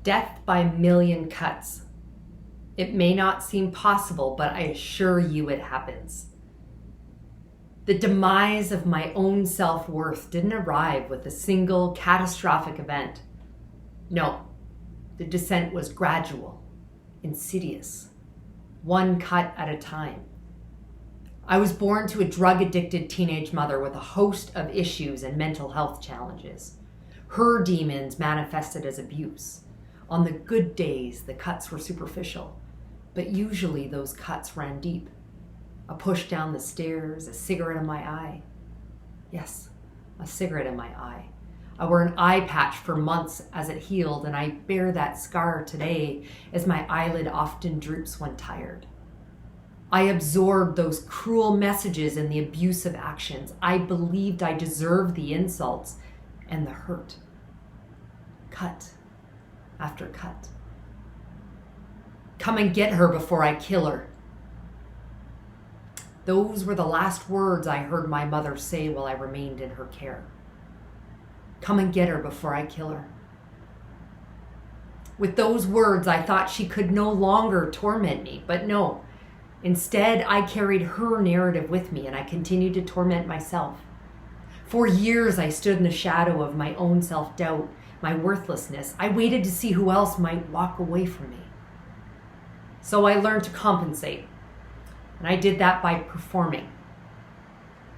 Death by a million cuts. It may not seem possible, but I assure you it happens. The demise of my own self-worth didn't arrive with a single catastrophic event. No, the descent was gradual, insidious, one cut at a time. I was born to a drug-addicted teenage mother with a host of issues and mental health challenges. Her demons manifested as abuse. On the good days, the cuts were superficial, but usually those cuts ran deep. A push down the stairs, a cigarette in my eye. Yes, a cigarette in my eye. I wore an eye patch for months as it healed, and I bear that scar today as my eyelid often droops when tired. I absorbed those cruel messages and the abusive actions. I believed I deserved the insults and the hurt. Cut after cut. Come and get her before I kill her. Those were the last words I heard my mother say while I remained in her care. Come and get her before I kill her. With those words, I thought she could no longer torment me, but no. Instead, I carried her narrative with me and I continued to torment myself. For years, I stood in the shadow of my own self-doubt, my worthlessness. I waited to see who else might walk away from me. So I learned to compensate, and I did that by performing.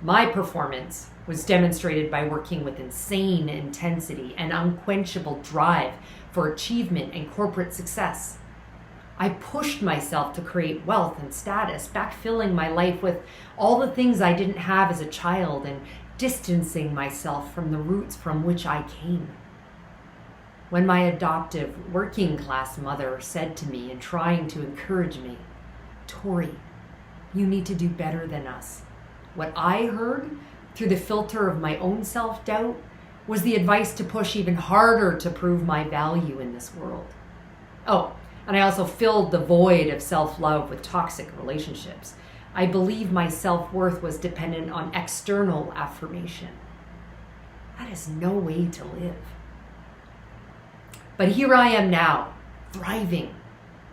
My performance was demonstrated by working with insane intensity and unquenchable drive for achievement and corporate success. I pushed myself to create wealth and status, backfilling my life with all the things I didn't have as a child and distancing myself from the roots from which I came. When my adoptive working class mother said to me and trying to encourage me, "Tori, you need to do better than us," what I heard through the filter of my own self-doubt was the advice to push even harder to prove my value in this world. Oh, and I also filled the void of self-love with toxic relationships. I believed my self-worth was dependent on external affirmation. That is no way to live. But here I am now, thriving,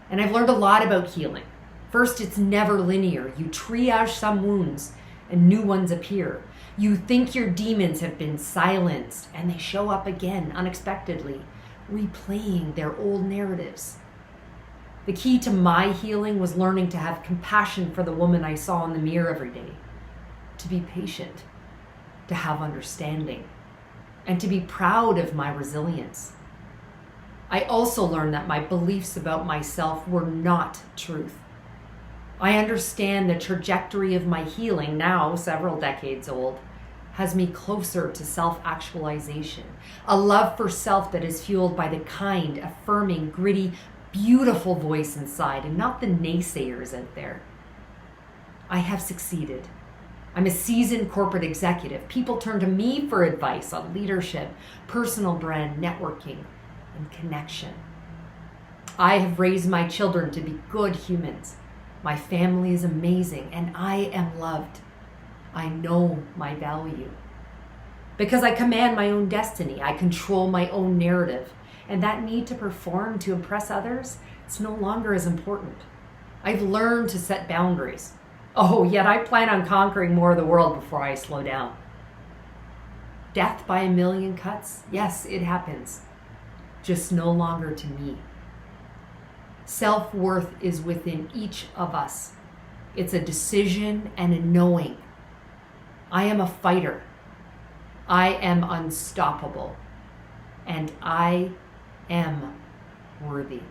and I've learned a lot about healing. First, it's never linear. You triage some wounds and new ones appear. You think your demons have been silenced and they show up again unexpectedly, replaying their old narratives. The key to my healing was learning to have compassion for the woman I saw in the mirror every day, to be patient, to have understanding, and to be proud of my resilience. I also learned that my beliefs about myself were not truth. I understand the trajectory of my healing, now several decades old, has me closer to self-actualization, a love for self that is fueled by the kind, affirming, gritty, beautiful voice inside and not the naysayers out there. I have succeeded. I'm a seasoned corporate executive. People turn to me for advice on leadership, personal brand, networking, and connection. I have raised my children to be good humans. My family is amazing, and I am loved. I know my value. Because I command my own destiny, I control my own narrative, and that need to perform to impress others, it's no longer as important. I've learned to set boundaries. Oh, yet I plan on conquering more of the world before I slow down. Death by a million cuts? Yes, it happens. Just no longer to me. Self-worth is within each of us. It's a decision and a knowing. I am a fighter. I am unstoppable. And I am worthy.